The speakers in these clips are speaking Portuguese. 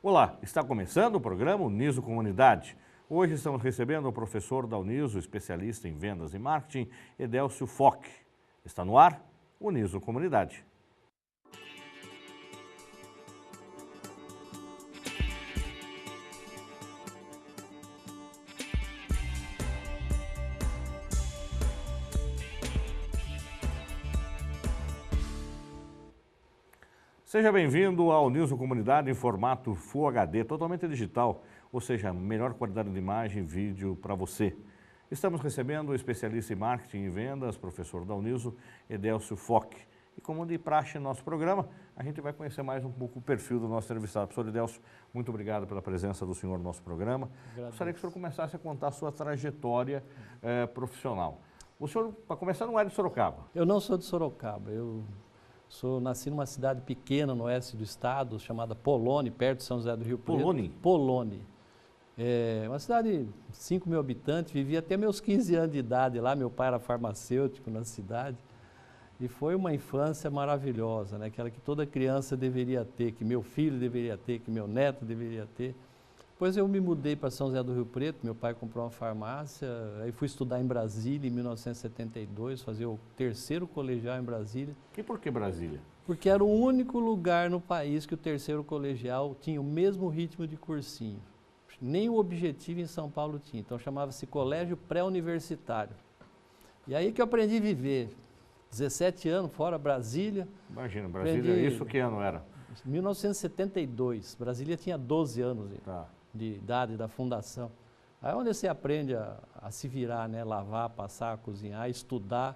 Olá, está começando o programa Uniso Comunidade. Hoje estamos recebendo o professor da Uniso, especialista em vendas e marketing, Edélcio Foch. Está no ar, Uniso Comunidade. Seja bem-vindo ao Uniso Comunidade em formato Full HD, totalmente digital, ou seja, melhor qualidade de imagem e vídeo para você. Estamos recebendo o especialista em marketing e vendas, professor da Uniso, Edélcio Foch. E como de praxe no nosso programa, a gente vai conhecer mais um pouco o perfil do nosso entrevistado. Professor Edélcio, muito obrigado pela presença do senhor no nosso programa. Gostaria que o senhor começasse a contar a sua trajetória profissional. O senhor, para começar, não é de Sorocaba? Eu não sou de Sorocaba, nasci numa cidade pequena no oeste do estado, chamada Poloni, perto de São José do Rio Preto. Poloni? Poloni. É uma cidade de 5 mil habitantes, vivi até meus 15 anos de idade lá, meu pai era farmacêutico na cidade. E foi uma infância maravilhosa, né? Aquela que toda criança deveria ter, que meu filho deveria ter, que meu neto deveria ter. Depois eu me mudei para São José do Rio Preto, meu pai comprou uma farmácia, aí fui estudar em Brasília em 1972, fazer o terceiro colegial em Brasília. E por que Brasília? Porque era o único lugar no país que o terceiro colegial tinha o mesmo ritmo de cursinho. Nem o objetivo em São Paulo tinha, então chamava-se Colégio Pré-Universitário. E aí que eu aprendi a viver, 17 anos fora Brasília. Imagina, Brasília, isso que ano era? 1972, Brasília tinha 12 anos de idade da fundação. Aí é onde você aprende a se virar, né? Lavar, passar, cozinhar, estudar.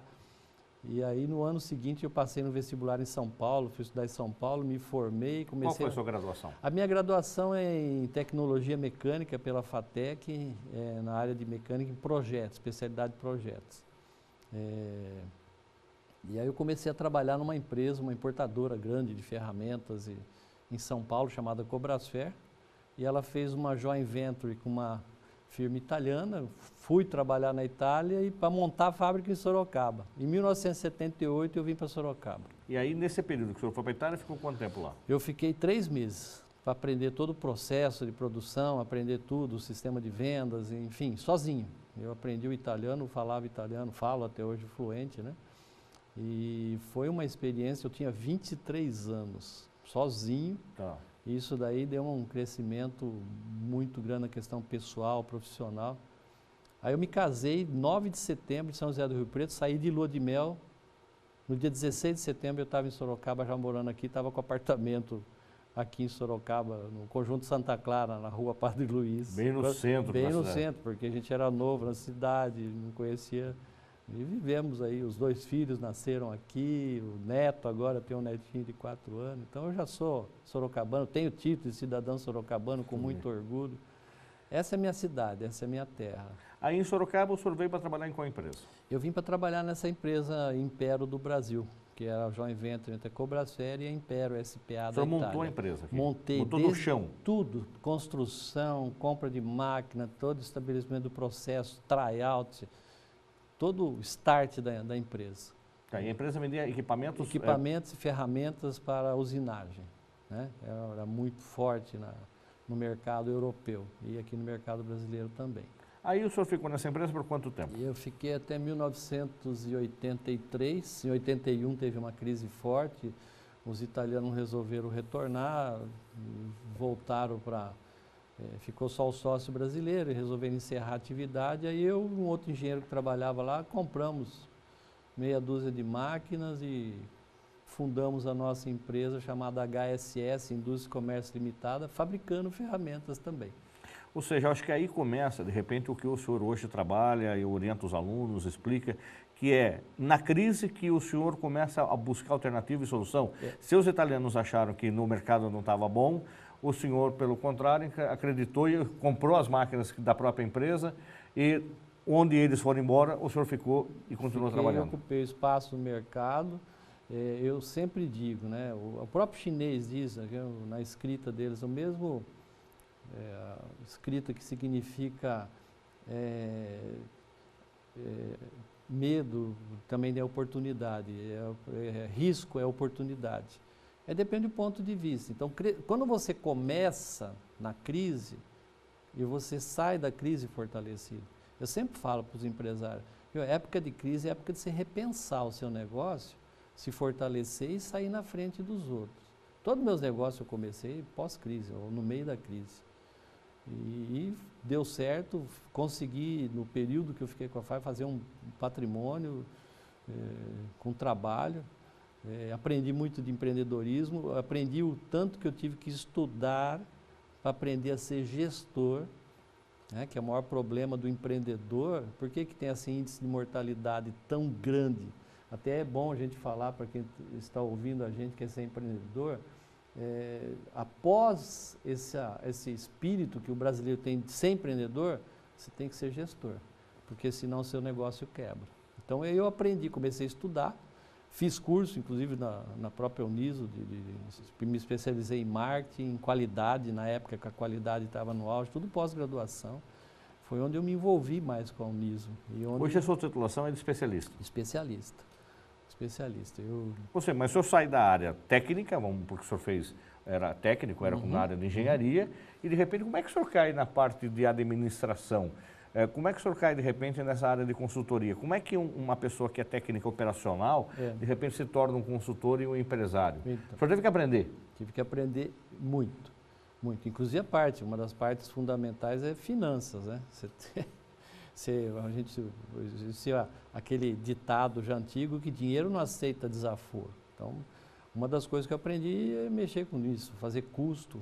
E aí no ano seguinte eu passei no vestibular em São Paulo, fui estudar em São Paulo, me formei, comecei... Qual foi a sua graduação? A minha graduação é em tecnologia mecânica pela FATEC, na área de mecânica em projetos, especialidade de projetos. E aí eu comecei a trabalhar numa empresa, uma importadora grande de ferramentas em São Paulo, chamada Cobrasfer, e ela fez uma joint venture com uma firma italiana, fui trabalhar na Itália e para montar a fábrica em Sorocaba. Em 1978 eu vim para Sorocaba. E aí nesse período que o senhor foi para a Itália, ficou quanto tempo lá? Eu fiquei 3 meses para aprender todo o processo de produção, aprender tudo, o sistema de vendas, enfim, sozinho. Eu aprendi o italiano, falava italiano, falo até hoje fluente, né? E foi uma experiência, eu tinha 23 anos, sozinho. Tá. Isso daí deu um crescimento muito grande na questão pessoal, profissional. Aí eu me casei 9 de setembro de São José do Rio Preto, saí de lua de mel. No dia 16 de setembro eu estava em Sorocaba, já morando aqui, estava com apartamento aqui em Sorocaba, no Conjunto Santa Clara, na rua Padre Luiz. Bem no centro Bem da no cidade. centro, porque a gente era novo na cidade, não conhecia. E vivemos aí, os 2 filhos nasceram aqui, o neto agora tem um netinho de 4 anos. Então eu já sou sorocabano, tenho título de cidadão sorocabano com muito orgulho. Essa é a minha cidade, essa é a minha terra. Aí em Sorocaba o senhor veio para trabalhar em qual empresa? Eu vim para trabalhar nessa empresa Impero do Brasil, que era a joint venture entre a Cobrasfer e a Impero SPA da Itália. O senhor montou a empresa aqui? Montei. Montou do chão? Tudo, construção, compra de máquina, todo estabelecimento do processo, tryout, todo o start da empresa. Tá, e a empresa vendia equipamentos? Equipamentos e ferramentas para usinagem, né? Era muito forte no mercado europeu e aqui no mercado brasileiro também. Aí o senhor ficou nessa empresa por quanto tempo? Eu fiquei até 1983, em 81 teve uma crise forte, os italianos resolveram retornar, voltaram para... ficou só o sócio brasileiro e resolveram encerrar a atividade. Aí eu e um outro engenheiro que trabalhava lá, compramos meia dúzia de máquinas e fundamos a nossa empresa chamada HSS, Indústria e Comércio Limitada, fabricando ferramentas também. Ou seja, acho que aí começa, de repente, o que o senhor hoje trabalha e orienta os alunos, explica, que é na crise que o senhor começa a buscar alternativa e solução. Se os italianos acharam que no mercado não estava bom, o senhor, pelo contrário, acreditou e comprou as máquinas da própria empresa e onde eles foram embora, o senhor ficou e continuou trabalhando. Eu ocupei espaço no mercado. Eu sempre digo, né, o próprio chinês diz, na escrita deles, o mesmo escrita que significa medo também é oportunidade, risco é oportunidade. Depende do ponto de vista. Então, quando você começa na crise e você sai da crise fortalecido, eu sempre falo para os empresários, época de crise é época de você repensar o seu negócio, se fortalecer e sair na frente dos outros. Todos os meus negócios eu comecei pós-crise, ou no meio da crise. E deu certo, consegui, no período que eu fiquei com a FAI, fazer um patrimônio com trabalho. Aprendi muito de empreendedorismo, aprendi o tanto que eu tive que estudar para aprender a ser gestor, né, que é o maior problema do empreendedor. Por que tem esse índice de mortalidade tão grande? Até é bom a gente falar para quem está ouvindo a gente, quer ser empreendedor, após esse espírito que o brasileiro tem de ser empreendedor, você tem que ser gestor, porque senão o seu negócio quebra. Então eu aprendi, comecei a estudar, fiz curso, inclusive na própria Uniso, me especializei em marketing, em qualidade, na época que a qualidade estava no auge, tudo pós-graduação. Foi onde eu me envolvi mais com a Uniso. Hoje a sua titulação é de especialista? Especialista. Mas o senhor sai da área técnica, porque o senhor era técnico, era na área de engenharia, e de repente como é que o senhor cai na parte de administração? Como é que o senhor cai de repente nessa área de consultoria? Como é que uma pessoa que é técnica operacional, de repente se torna um consultor e um empresário? Então, o senhor teve que aprender? Tive que aprender muito, muito. Inclusive uma das partes fundamentais é finanças, né? Aquele ditado já antigo que dinheiro não aceita desaforo. Então, uma das coisas que eu aprendi é mexer com isso, fazer custo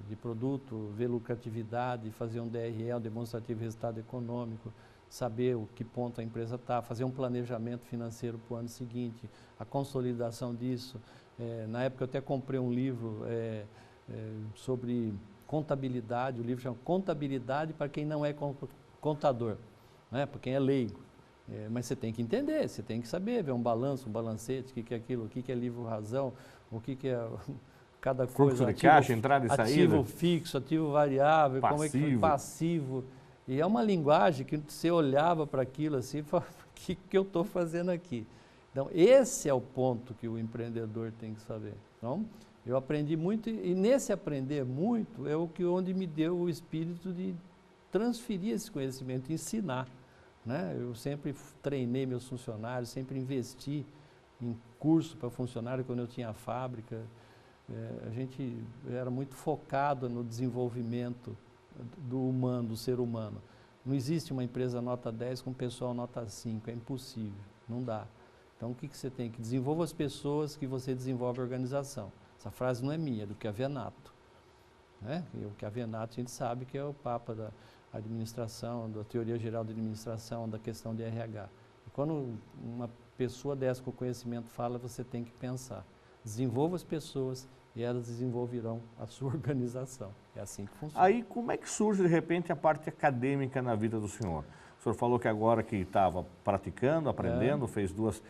de produto, ver lucratividade, fazer um DRE, um demonstrativo de resultado econômico, saber o que ponto a empresa está, fazer um planejamento financeiro para o ano seguinte, a consolidação disso. Na época eu até comprei um livro sobre contabilidade, o livro chama Contabilidade para quem não é contador, né? Para quem é leigo. Mas você tem que entender, você tem que saber, ver um balanço, um balancete, o que é aquilo, o que é livro-razão, o que é cada coisa. Fluxo de caixa, entrada e saída. Ativo fixo, ativo variável, passivo. Como é que passivo. E é uma linguagem que você olhava para aquilo assim e falava, o que eu estou fazendo aqui? Então, esse é o ponto que o empreendedor tem que saber. Então, eu aprendi muito e nesse aprender muito é onde me deu o espírito de transferir esse conhecimento, ensinar. Né? Eu sempre treinei meus funcionários, sempre investi em curso para funcionário quando eu tinha a fábrica. A gente era muito focado no desenvolvimento do humano, do ser humano. Não existe uma empresa nota 10 com pessoal nota 5, é impossível, não dá. Então o que você tem? Que desenvolva as pessoas que você desenvolve a organização. Essa frase não é minha, é do Chiavenato. Né? O Chiavenato a gente sabe que é o papa da administração, da teoria geral de administração, da questão de RH. E quando uma pessoa dessa com conhecimento fala, você tem que pensar. Desenvolva as pessoas e elas desenvolverão a sua organização. É assim que funciona. Aí como é que surge de repente a parte acadêmica na vida do senhor? O senhor falou que agora que estava praticando, aprendendo, fez duas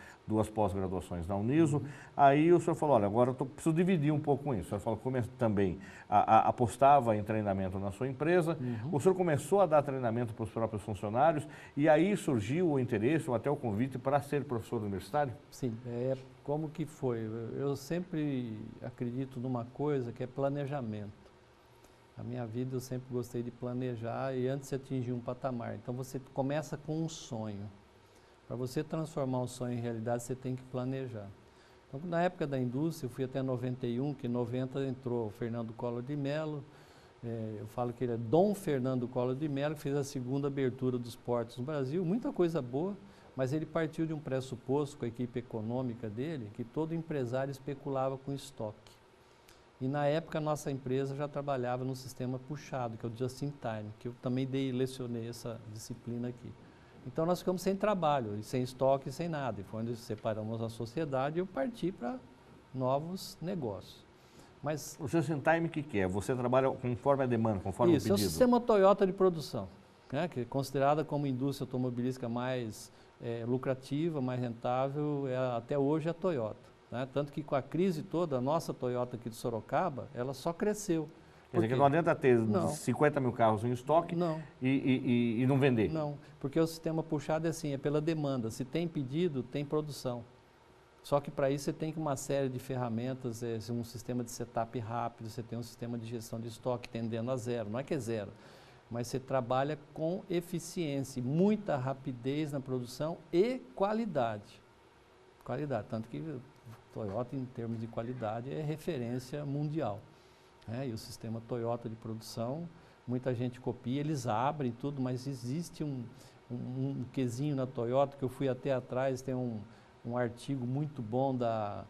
pós-graduações na Uniso. Aí o senhor falou, olha, agora eu preciso dividir um pouco com isso. O senhor falou que também apostava em treinamento na sua empresa. O senhor começou a dar treinamento para os próprios funcionários e aí surgiu o interesse ou até o convite para ser professor universitário? Sim, como que foi? Eu sempre acredito numa coisa que é planejamento. A minha vida eu sempre gostei de planejar e antes de atingir um patamar. Então você começa com um sonho. Para você transformar um sonho em realidade, você tem que planejar. Então, na época da indústria, eu fui até 91, que em 90 entrou o Fernando Collor de Mello. Eu falo que ele é Dom Fernando Collor de Mello, que fez a segunda abertura dos portos no Brasil. Muita coisa boa, mas ele partiu de um pressuposto com a equipe econômica dele, que todo empresário especulava com estoque. E na época a nossa empresa já trabalhava no sistema puxado, que é o Just in Time, que eu também lecionei essa disciplina aqui. Então nós ficamos sem trabalho, sem estoque, sem nada. E foi onde separamos a sociedade e eu parti para novos negócios. Mas o Just in Time o que é? Você trabalha conforme a demanda, conforme o pedido? Isso, é o sistema Toyota de produção, né, que é considerada como indústria automobilística mais lucrativa, mais rentável, até hoje é a Toyota. Né? Tanto que com a crise toda, a nossa Toyota aqui de Sorocaba, ela só cresceu. Quer dizer que não adianta ter 50 mil carros em estoque e não vender? Não, porque o sistema puxado é assim, é pela demanda. Se tem pedido, tem produção. Só que para isso você tem uma série de ferramentas, um sistema de setup rápido, você tem um sistema de gestão de estoque tendendo a zero, não é que é zero, mas você trabalha com eficiência, muita rapidez na produção e qualidade. Qualidade, tanto que Toyota, em termos de qualidade, é referência mundial. E o sistema Toyota de produção, muita gente copia, eles abrem tudo, mas existe um quesinho na Toyota, que eu fui até atrás, tem um artigo muito bom da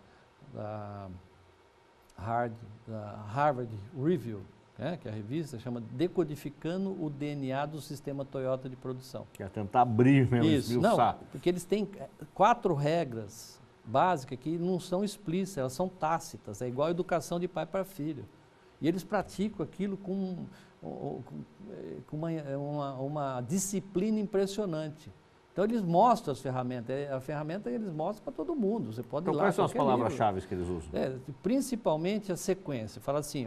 Harvard Review, que é a revista, chama Decodificando o DNA do Sistema Toyota de Produção. Que é tentar abrir mesmo, esmiuçar. Não, porque eles têm 4 regras básicas que não são explícitas, elas são tácitas, é igual a educação de pai para filho. E eles praticam aquilo com uma disciplina impressionante. Então eles mostram as ferramentas, a ferramenta eles mostram para todo mundo, você pode ir lá. Quais são as palavras-chave que eles usam? Principalmente a sequência, fala assim,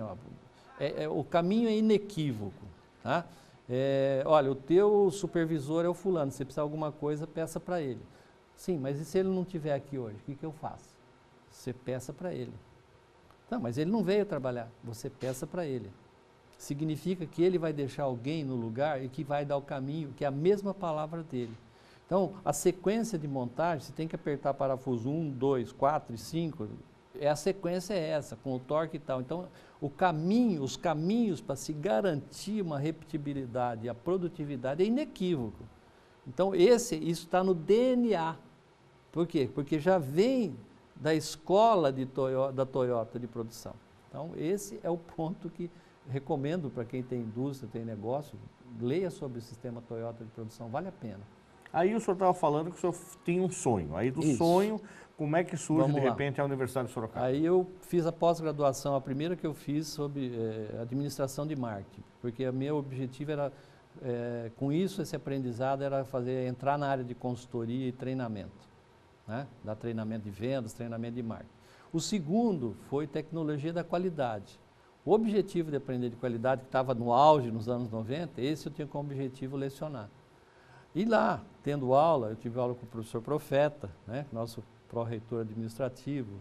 o caminho é inequívoco, tá? Olha, o teu supervisor é o fulano, se você precisar de alguma coisa, peça para ele. Sim, mas e se ele não estiver aqui hoje, o que eu faço? Você peça para ele. Não, mas ele não veio trabalhar, você peça para ele. Significa que ele vai deixar alguém no lugar e que vai dar o caminho, que é a mesma palavra dele. Então, a sequência de montagem, você tem que apertar parafuso 1, 2, 4 e 5, a sequência é essa, com o torque e tal. Então, os caminhos para se garantir uma repetibilidade e a produtividade é inequívoco. Então, isso está no DNA. Por quê? Porque já vem da escola da Toyota de produção. Então, esse é o ponto que recomendo para quem tem indústria, tem negócio, leia sobre o sistema Toyota de produção, vale a pena. Aí o senhor estava falando que o senhor tinha um sonho. Aí do sonho, como é que surge de repente a Universidade de Sorocaba? Aí eu fiz a pós-graduação, a primeira que eu fiz sobre administração de marketing, porque o meu objetivo era, com isso, esse aprendizado era entrar na área de consultoria e treinamento. Dar treinamento de vendas, treinamento de marketing. O segundo foi tecnologia da qualidade. O objetivo de aprender de qualidade, que estava no auge nos anos 90, esse eu tinha como objetivo lecionar. E lá, tendo aula, eu tive aula com o professor Profeta, nosso pró-reitor administrativo,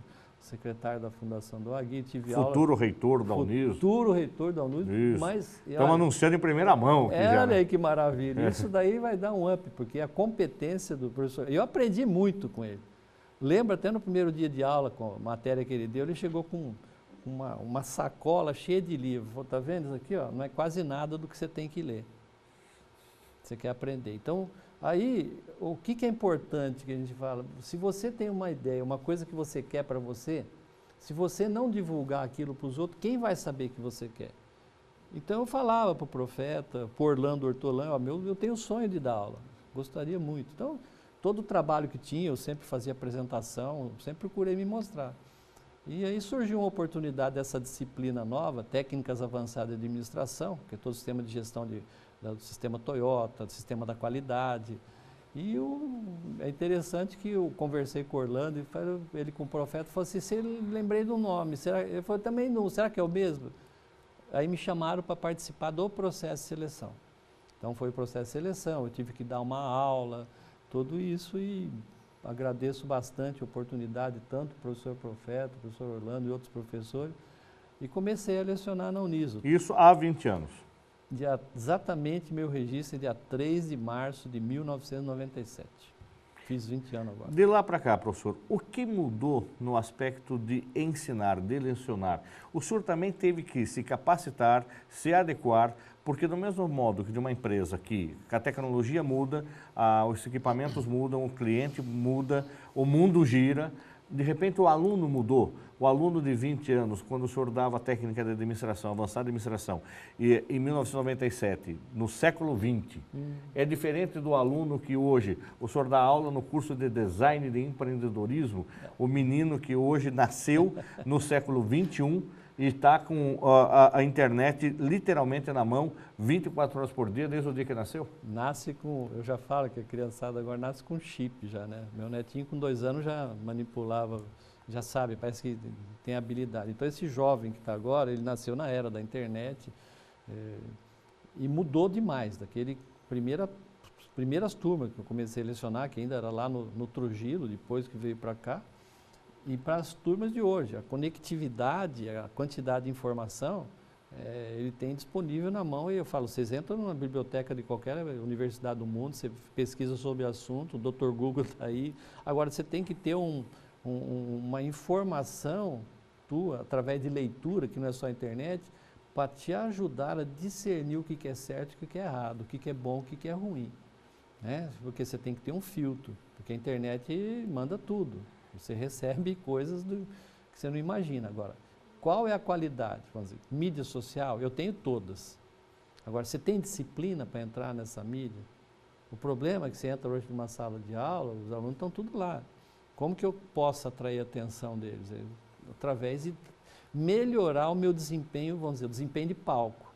secretário da Fundação do Agui, tive Futuro reitor da Uniso. Futuro reitor da Uniso. Mas estamos anunciando em primeira mão. Olha aí que maravilha. Isso daí vai dar um up, porque a competência do professor... Eu aprendi muito com ele. Lembro até no primeiro dia de aula, com a matéria que ele deu, ele chegou com uma sacola cheia de livros. Falou, tá vendo isso aqui? Não é quase nada do que você tem que ler. Você quer aprender. Então, aí, o que é importante que a gente fala? Se você tem uma ideia, uma coisa que você quer para você, se você não divulgar aquilo para os outros, quem vai saber que você quer? Então, eu falava para o Profeta, para Orlando Ortolã, eu tenho o sonho de dar aula, gostaria muito. Então, todo o trabalho que tinha, eu sempre fazia apresentação, sempre procurei me mostrar. E aí surgiu uma oportunidade dessa disciplina nova, técnicas avançadas de administração, que é todo o sistema de gestão do sistema Toyota, do sistema da qualidade. E é interessante que eu conversei com o Orlando, e ele com o Profeta, falou assim, lembrei do nome, ele falou, também não, será que é o mesmo? Aí me chamaram para participar do processo de seleção. Então foi o processo de seleção, eu tive que dar uma aula, tudo isso, e agradeço bastante a oportunidade, tanto o professor Profeta, o professor Orlando e outros professores, e comecei a lecionar na Uniso. Isso há 20 anos? Exatamente, meu registro é dia 3 de março de 1997. Fiz 20 anos agora. De lá para cá, professor, o que mudou no aspecto de ensinar, de lecionar? O senhor também teve que se capacitar, se adequar, porque do mesmo modo que de uma empresa que a tecnologia muda, os equipamentos mudam, o cliente muda, o mundo gira, de repente o aluno mudou. O aluno de 20 anos, quando o senhor dava técnica de administração, avançada de administração, e em 1997, no século XX, é diferente do aluno que hoje, o senhor dá aula no curso de design de empreendedorismo, o menino que hoje nasceu no século XXI e está com a internet literalmente na mão, 24 horas por dia, desde o dia que nasceu? Nasce com, eu já falo que a criançada agora nasce com chip já, né? Meu netinho com 2 anos já manipulava, já sabe, parece que tem habilidade. Então esse jovem que está agora, ele nasceu na era da internet e mudou demais, daquele primeiras turmas que eu comecei a lecionar, que ainda era lá no Trujillo, depois que veio para cá, E para as turmas de hoje, a conectividade, a quantidade de informação, ele tem disponível na mão. E eu falo, vocês entram numa biblioteca de qualquer universidade do mundo, você pesquisa sobre o assunto, o Dr. Google está aí. Agora, você tem que ter uma informação tua, através de leitura, que não é só a internet, para te ajudar a discernir o que é certo e o que é errado, o que é bom e o que é ruim. Né? Porque você tem que ter um filtro, porque a internet manda tudo. Você recebe coisas que você não imagina. Agora, qual é a qualidade? Vamos dizer, mídia social, eu tenho todas. Agora, você tem disciplina para entrar nessa mídia? O problema é que você entra hoje numa sala de aula, os alunos estão tudo lá. Como que eu posso atrair a atenção deles? Através de melhorar o meu desempenho, vamos dizer, o desempenho de palco.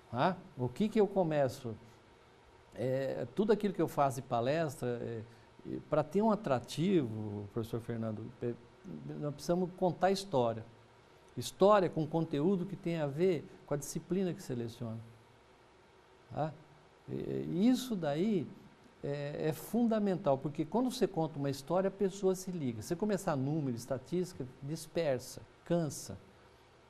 Tá? O que eu começo? Tudo aquilo que eu faço de palestra, para ter um atrativo, professor Fernando, nós precisamos contar história. História com conteúdo que tem a ver com a disciplina que seleciona. Tá? Isso daí é fundamental, porque quando você conta uma história, a pessoa se liga. Se começar número, estatística, dispersa, cansa.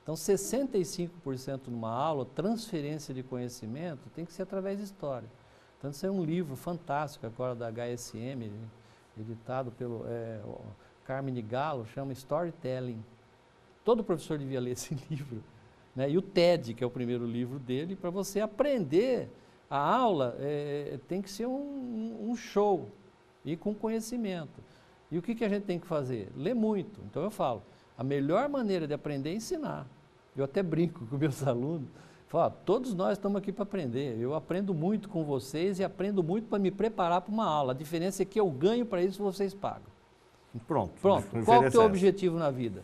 Então, 65% numa aula, transferência de conhecimento, tem que ser através de história. Então, isso é um livro fantástico agora da HSM, editado pelo Carmine Gallo, chama Storytelling. Todo professor devia ler esse livro. Né? E o TED, que é o primeiro livro dele, para você aprender. A aula tem que ser um show e com conhecimento. E o que a gente tem que fazer? Ler muito. Então eu falo, a melhor maneira de aprender é ensinar. Eu até brinco com meus alunos. Falo, todos nós estamos aqui para aprender. Eu aprendo muito com vocês e aprendo muito para me preparar para uma aula. A diferença é que eu ganho para isso, vocês pagam. Pronto. Qual é o teu objetivo na vida?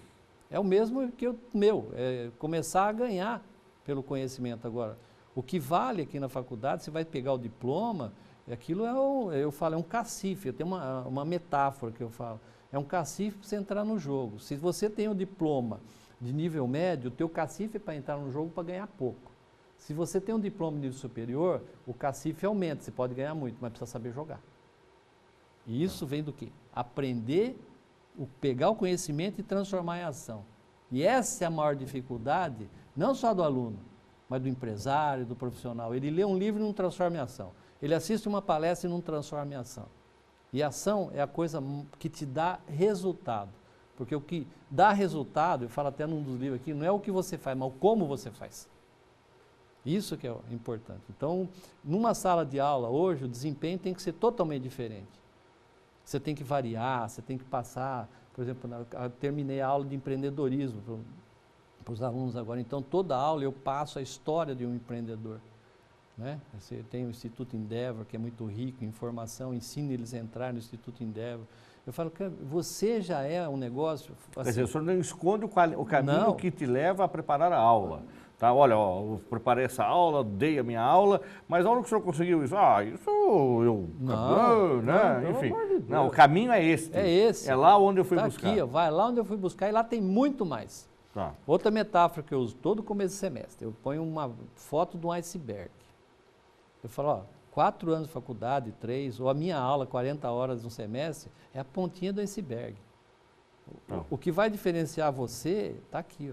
É o mesmo que o meu, é começar a ganhar pelo conhecimento agora. O que vale aqui na faculdade, você vai pegar o diploma, aquilo eu falo, é um cacife. Eu tenho uma metáfora que eu falo. É um cacife para você entrar no jogo. Se você tem um diploma de nível médio, o teu cacife é para entrar no jogo para ganhar pouco. Se você tem um diploma de nível superior, o cacife aumenta, você pode ganhar muito, mas precisa saber jogar. E isso vem do quê? Aprender, pegar o conhecimento e transformar em ação. E essa é a maior dificuldade, não só do aluno, mas do empresário, do profissional. Ele lê um livro e não transforma em ação. Ele assiste uma palestra e não transforma em ação. E ação é a coisa que te dá resultado. Porque o que dá resultado, eu falo até num dos livros aqui, não é o que você faz, mas o como você faz. Isso que é importante. Então, numa sala de aula hoje, o desempenho tem que ser totalmente diferente. Você tem que variar, você tem que passar, por exemplo, eu terminei a aula de empreendedorismo para os alunos agora. Então, toda aula eu passo a história de um empreendedor. Né? Você tem o Instituto Endeavor, que é muito rico em informação, ensina eles a entrar no Instituto Endeavor. Eu falo que você já é um negócio... Assim, quer dizer, o senhor não esconde o caminho que te leva a preparar a aula. Tá? Olha, eu preparei essa aula, dei a minha aula, mas a hora que o senhor conseguiu isso? Isso eu... Não, né? Enfim, não, o caminho é este. É esse. É lá onde eu fui buscar. Aqui, vai lá onde eu fui buscar e lá tem muito mais. Tá. Outra metáfora que eu uso todo começo de semestre, eu ponho uma foto de um iceberg. Eu falo, 4 anos de faculdade, 3, ou a minha aula, 40 horas no semestre, é a pontinha do iceberg. O que vai diferenciar você está aqui.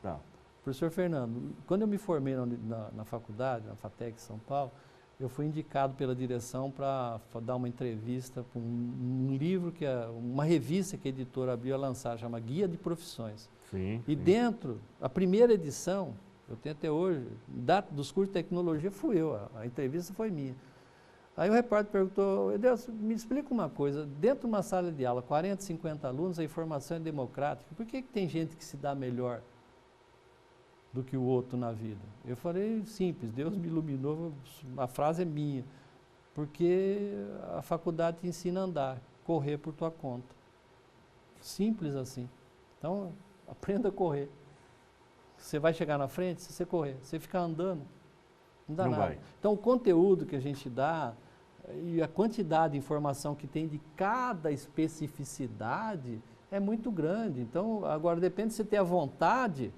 Tá. Professor Fernando, quando eu me formei na faculdade, na FATEC São Paulo, eu fui indicado pela direção para dar uma entrevista para um livro, uma revista que a editora abriu a lançar, chama Guia de Profissões. Sim, e dentro, a primeira edição, eu tenho até hoje, dos cursos de tecnologia fui eu, a entrevista foi minha. Aí o repórter perguntou, Deus, me explica uma coisa, dentro de uma sala de aula, 40, 50 alunos, a informação é democrática, por que tem gente que se dá melhor do que o outro na vida? Eu falei, simples, Deus me iluminou, a frase é minha, porque a faculdade te ensina a andar, correr por tua conta. Simples assim. Então, aprenda a correr. Você vai chegar na frente se você correr. Se você ficar andando, não dá nada. Vai. Então, o conteúdo que a gente dá e a quantidade de informação que tem de cada especificidade é muito grande. Então, agora depende de você ter a vontade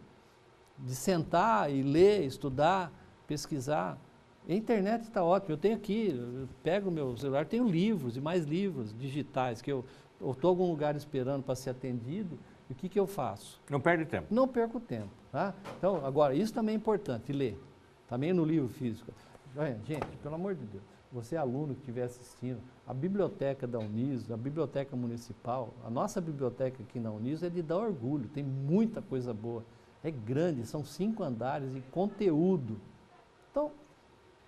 de sentar e ler, estudar, pesquisar. A internet está ótima. Eu tenho aqui, eu pego o meu celular, tenho livros e mais livros digitais, que eu estou em algum lugar esperando para ser atendido, E o que eu faço? Não perde tempo. Não perco tempo. Tá? Então, agora, isso também é importante, ler. Também no livro físico. Gente, pelo amor de Deus, você aluno que estiver assistindo, a biblioteca da Uniso, a biblioteca municipal, a nossa biblioteca aqui na Uniso é de dar orgulho, tem muita coisa boa. É grande, são 5 andares e conteúdo. Então,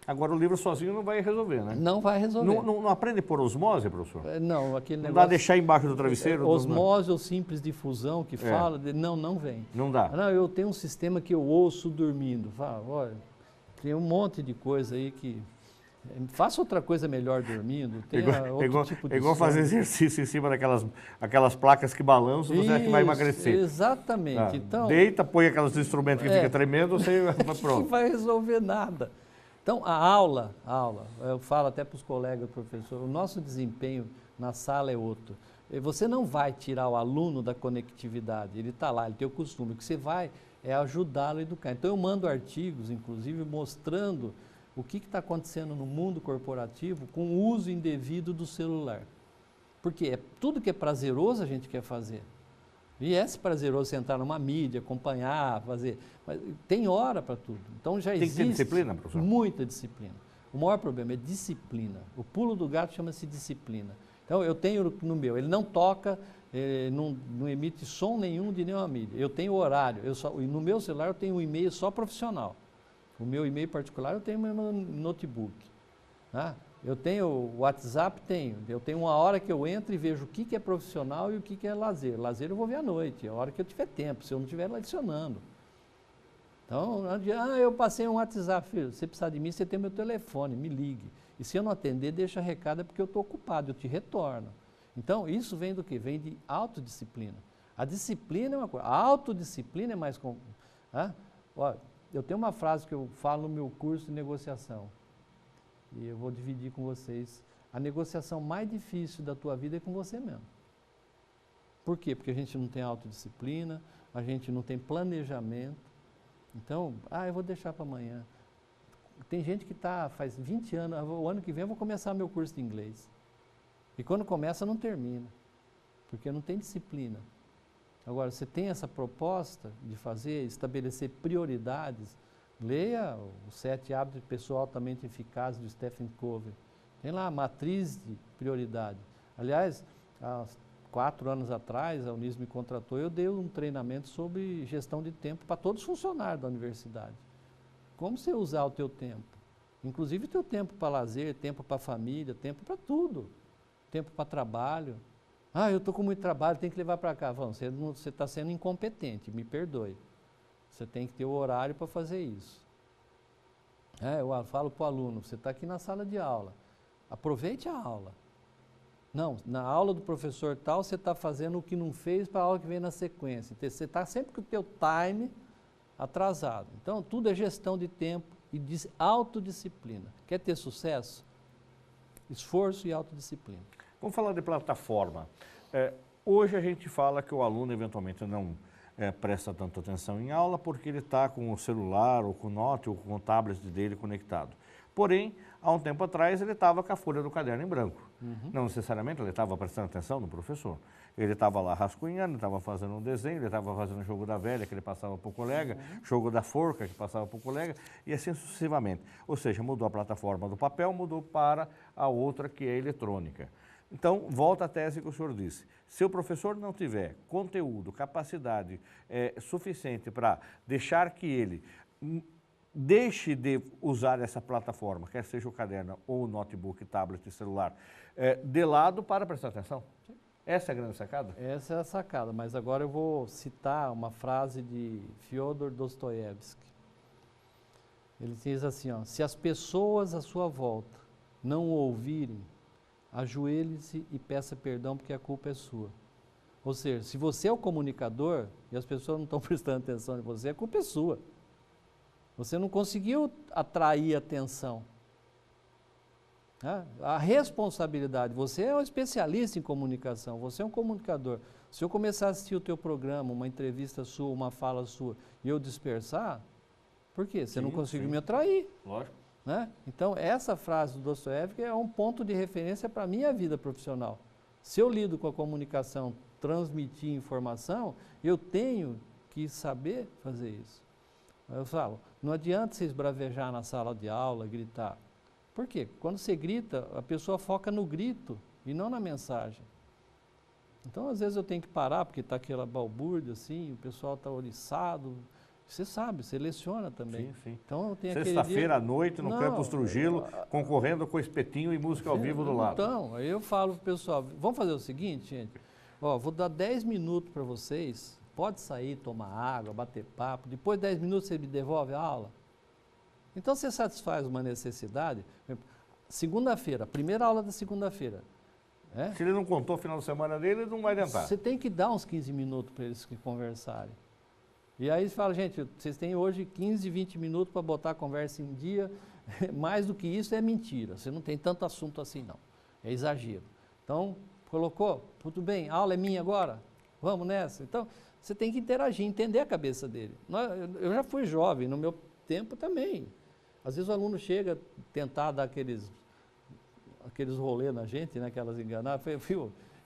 agora o livro sozinho não vai resolver, né? não vai resolver. Não aprende por osmose, professor? Não, aquele Não negócio... dá deixar embaixo do travesseiro? Osmose ou simples difusão que fala, não vem. Não dá. Não, eu tenho um sistema que eu ouço dormindo. Fala, olha, tem um monte de coisa aí que... Faça outra coisa melhor dormindo. É igual fazer exercício em cima daquelas placas que balançam, você acha que vai emagrecer. Exatamente. Então, deita, põe aqueles instrumentos que fica tremendo, você vai pronto. Não vai resolver nada. Então, a aula, eu falo até para os colegas, professor, o nosso desempenho na sala é outro. Você não vai tirar o aluno da conectividade, ele está lá, ele tem o costume. O que você vai é ajudá-lo a educar. Então, eu mando artigos, inclusive, mostrando o que está acontecendo no mundo corporativo com o uso indevido do celular. Porque tudo que é prazeroso a gente quer fazer. E é prazeroso sentar numa mídia, acompanhar, fazer. Mas tem hora para tudo. Então já existe. Tem que ter disciplina, professor? Muita disciplina. O maior problema é disciplina. O pulo do gato chama-se disciplina. Então eu tenho no meu, ele não toca, não emite som nenhum de nenhuma mídia. Eu tenho horário. No meu celular eu tenho um e-mail só profissional. O meu e-mail particular eu tenho no meu notebook. Tá? Eu tenho o WhatsApp, eu tenho uma hora que eu entro e vejo o que é profissional e o que é lazer. Lazer eu vou ver à noite, a hora que eu tiver tempo, se eu não estiver adicionando. Então, eu passei um WhatsApp, filho, se você precisar de mim, você tem meu telefone, me ligue. E se eu não atender, deixa recado, é porque eu estou ocupado, eu te retorno. Então, isso vem do quê? Vem de autodisciplina. A disciplina é uma coisa, a autodisciplina é mais... Olha, eu tenho uma frase que eu falo no meu curso de negociação, e eu vou dividir com vocês. A negociação mais difícil da tua vida é com você mesmo. Por quê? Porque a gente não tem autodisciplina, a gente não tem planejamento. Então, eu vou deixar para amanhã. Tem gente que faz 20 anos, o ano que vem eu vou começar meu curso de inglês. E quando começa, não termina, porque não tem disciplina. Agora, você tem essa proposta de estabelecer prioridades, leia os 7 hábitos de pessoa altamente eficazes do Stephen Covey. Tem lá a matriz de prioridade. Aliás, há 4 anos atrás, a Uniso me contratou, eu dei um treinamento sobre gestão de tempo para todos os funcionários da universidade. Como você usar o teu tempo? Inclusive o teu tempo para lazer, tempo para família, tempo para tudo. Tempo para trabalho. Eu estou com muito trabalho, tem que levar para cá. Você está sendo incompetente, me perdoe. Você tem que ter o horário para fazer isso. Eu falo para o aluno, você está aqui na sala de aula, aproveite a aula. Não, na aula do professor tal, você está fazendo o que não fez para a aula que vem na sequência. Você está sempre com o teu time atrasado. Então, tudo é gestão de tempo e de autodisciplina. Quer ter sucesso? Esforço e autodisciplina. Vamos falar de plataforma. Hoje a gente fala que o aluno eventualmente não presta tanta atenção em aula porque ele está com o celular, ou com o note, ou com o tablet dele conectado. Porém, há um tempo atrás ele estava com a folha do caderno em branco. Não necessariamente ele estava prestando atenção no professor. Ele estava lá rascunhando, estava fazendo um desenho, ele estava fazendo o jogo da velha que ele passava para o colega, jogo da forca que passava para o colega, e assim sucessivamente. Ou seja, mudou a plataforma do papel, mudou para a outra que é eletrônica. Então, volta à tese que o senhor disse. Se o professor não tiver conteúdo, capacidade suficiente para deixar que ele deixe de usar essa plataforma, quer seja o caderno ou o notebook, tablet, celular, de lado para prestar atenção? Sim. Essa é a grande sacada? Essa é a sacada, mas agora eu vou citar uma frase de Fyodor Dostoiévski. Ele diz assim, se as pessoas à sua volta não o ouvirem, ajoelhe-se e peça perdão porque a culpa é sua. Ou seja, se você é o comunicador e as pessoas não estão prestando atenção em você, a culpa é sua. Você não conseguiu atrair atenção. A responsabilidade, você é um especialista em comunicação, você é um comunicador. Se eu começar a assistir o teu programa, uma entrevista sua, uma fala sua, e eu dispersar, por quê? Você não conseguiu me atrair. Lógico. Então, essa frase do Dostoiévski é um ponto de referência para a minha vida profissional. Se eu lido com a comunicação transmitir informação, eu tenho que saber fazer isso. Eu falo, não adianta você esbravejar na sala de aula, gritar. Por quê? Quando você grita, a pessoa foca no grito e não na mensagem. Então, às vezes eu tenho que parar, porque está aquela balbúrdia assim, o pessoal está oriçado. Você sabe, seleciona também. Sim, sim. Então, tem sexta-feira à noite, no Campus Trujillo, concorrendo com espetinho e música ao vivo do lado. Então, aí eu falo pro pessoal, vamos fazer o seguinte, gente, ó, vou dar 10 minutos para vocês, pode sair, tomar água, bater papo, depois de 10 minutos você me devolve a aula. Então, você satisfaz uma necessidade. Segunda-feira, primeira aula da segunda-feira. Se ele não contou o final de semana dele, ele não vai adiantar. Você tem que dar uns 15 minutos para eles conversarem. E aí você fala, gente, vocês têm hoje 15, 20 minutos para botar a conversa em dia, mais do que isso é mentira, você não tem tanto assunto assim não, é exagero. Então, colocou, tudo bem, a aula é minha agora, vamos nessa. Então, você tem que interagir, entender a cabeça dele. Eu já fui jovem, no meu tempo também. Às vezes o aluno chega tentar dar aqueles rolês na gente, né, aquelas enganadas,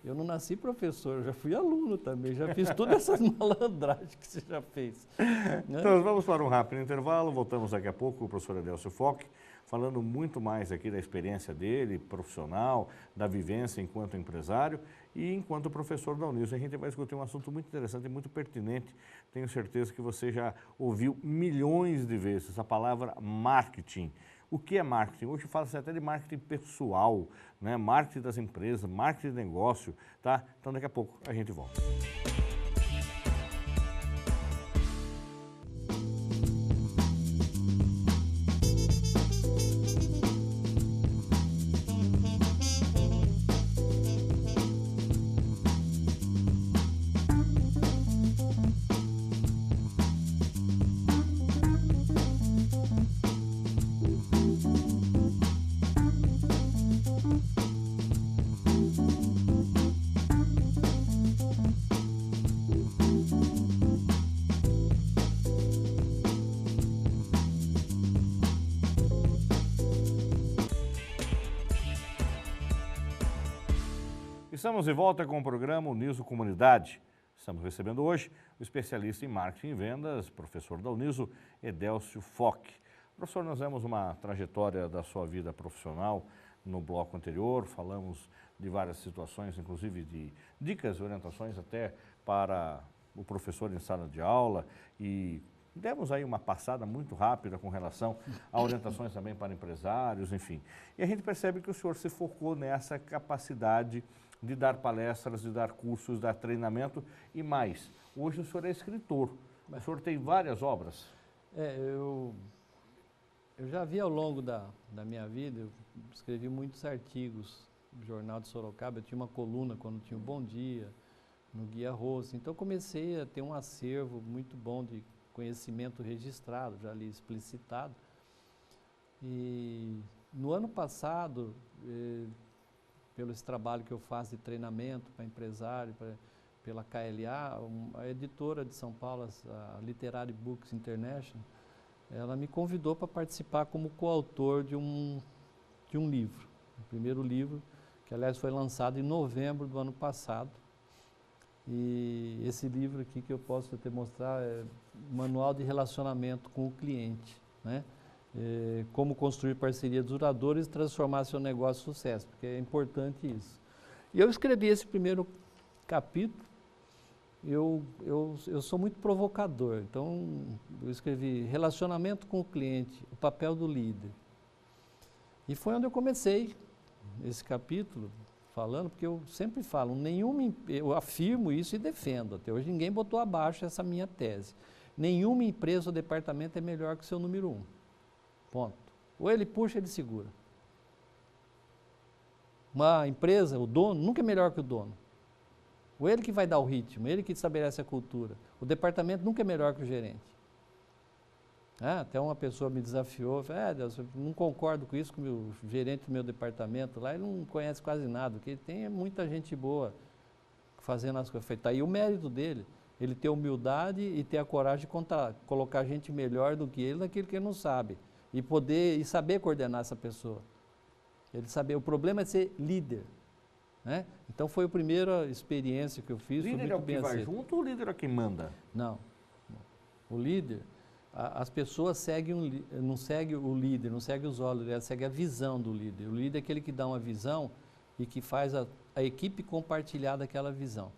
eu não nasci professor, eu já fui aluno também, já fiz todas essas malandragens que você já fez. Né? Então, vamos para um rápido intervalo, voltamos daqui a pouco com o professor Edélcio Foch, falando muito mais aqui da experiência dele, profissional, da vivência enquanto empresário e enquanto professor da Unilson. A gente vai discutir um assunto muito interessante e muito pertinente. Tenho certeza que você já ouviu milhões de vezes a palavra marketing. O que é marketing? Hoje fala-se até de marketing pessoal, né? Marketing das empresas, marketing de negócio, tá? Então daqui a pouco a gente volta. Estamos de volta com o programa Uniso Comunidade. Estamos recebendo hoje o especialista em marketing e vendas, professor da Uniso, Edélcio Foch. Professor, nós vemos uma trajetória da sua vida profissional no bloco anterior, falamos de várias situações, inclusive de dicas e orientações até para o professor em sala de aula e demos aí uma passada muito rápida com relação a orientações também para empresários, enfim. E a gente percebe que o senhor se focou nessa capacidade de dar palestras, de dar cursos, de dar treinamento e mais. Hoje o senhor é escritor, o senhor tem várias obras. Eu já vi ao longo da minha vida, eu escrevi muitos artigos no Jornal de Sorocaba, eu tinha uma coluna quando tinha o Bom Dia, no Guia Rosto, então comecei a ter um acervo muito bom de conhecimento registrado, já ali explicitado. E no ano passado, pelo esse trabalho que eu faço de treinamento para empresário, pela KLA, a editora de São Paulo, a Literary Books International, ela me convidou para participar como coautor de um livro. O primeiro livro, que aliás foi lançado em novembro do ano passado. E esse livro aqui que eu posso até mostrar é Manual de Relacionamento com o Cliente, né? Como construir parcerias duradouras e transformar seu negócio em sucesso, porque é importante isso. E eu escrevi esse primeiro capítulo, eu sou muito provocador, então eu escrevi relacionamento com o cliente, o papel do líder. E foi onde eu comecei esse capítulo, falando, porque eu sempre falo, eu afirmo isso e defendo, até hoje ninguém botou abaixo essa minha tese. Nenhuma empresa ou departamento é melhor que o seu número 1. Ponto. Ou ele puxa, ele segura. Uma empresa, o dono, nunca é melhor que o dono. Ou ele que vai dar o ritmo, ele que estabelece a cultura. O departamento nunca é melhor que o gerente. Até uma pessoa me desafiou, Deus, eu não concordo com isso, com o gerente do meu departamento lá, ele não conhece quase nada, o que ele tem é muita gente boa fazendo as coisas. Tá aí o mérito dele, ele ter humildade e ter a coragem de colocar gente melhor do que ele naquilo que ele não sabe. E saber coordenar essa pessoa. Ele saber, o problema é ser líder. né? Então foi a primeira experiência que eu fiz. Líder é o que vai junto ou o líder é quem manda? Não. O líder, as pessoas seguem não seguem o líder, não seguem os olhos, elas seguem a visão do líder. O líder é aquele que dá uma visão e que faz a equipe compartilhar daquela visão.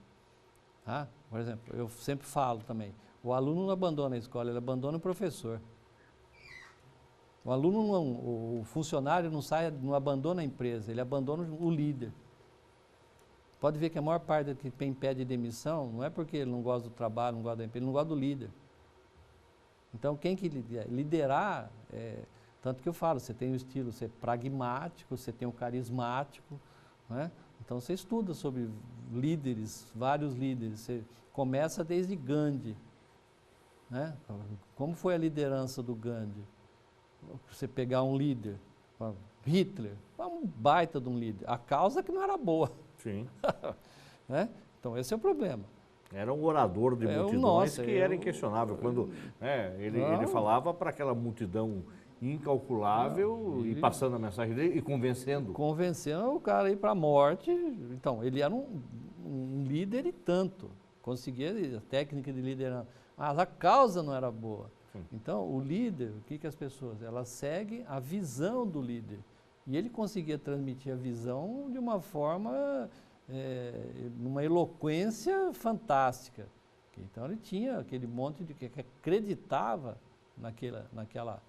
Tá? Por exemplo, eu sempre falo também, o aluno não abandona a escola, ele abandona o professor. O aluno, o funcionário não abandona a empresa, ele abandona o líder. Pode ver que a maior parte que impede demissão não é porque ele não gosta do trabalho, não gosta da empresa, ele não gosta do líder. Então, quem que liderar, tanto que eu falo, você tem o estilo ser pragmático, você tem o carismático, né? Então, você estuda sobre líderes, vários líderes, você começa desde Gandhi, né? Como foi a liderança do Gandhi? Você pegar um líder, Hitler, um baita de um líder, a causa que não era boa. Sim. Né? Então, esse é o problema. Era um orador de multidões que era inquestionável. Quando ele falava para aquela multidão incalculável e passando a mensagem dele e convencendo. Convencendo o cara a ir para a morte. Então, ele era um líder e tanto. Conseguia a técnica de liderança. Mas a causa não era boa. Sim. Então, o líder, o que as pessoas? Elas seguem a visão do líder. E ele conseguia transmitir a visão de uma forma, numa eloquência fantástica. Então ele tinha aquele monte de que acreditava naquela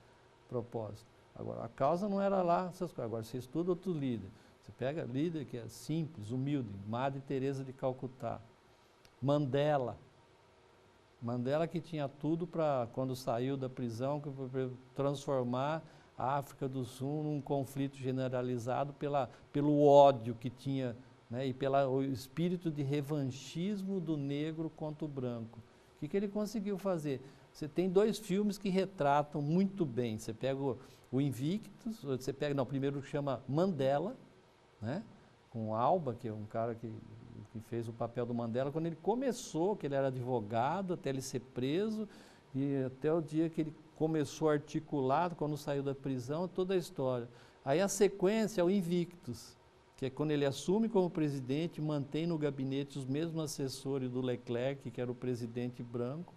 propósito. Agora, a causa não era lá essas coisas. Agora, você estuda outro líder. Você pega líder que é simples, humilde, Madre Teresa de Calcutá. Mandela que tinha tudo para, quando saiu da prisão, transformar a África do Sul num conflito generalizado pelo ódio que tinha, né, e pelo espírito de revanchismo do negro contra o branco. O que ele conseguiu fazer? Você tem 2 filmes que retratam muito bem. Você pega o Invictus, você pega, primeiro chama Mandela, né, com Alba, que é um cara que fez o papel do Mandela, quando ele começou, que ele era advogado, até ele ser preso, e até o dia que ele começou articulado, quando saiu da prisão, toda a história. Aí a sequência é o Invictus, que é quando ele assume como presidente, mantém no gabinete os mesmos assessores do Leclerc, que era o presidente branco,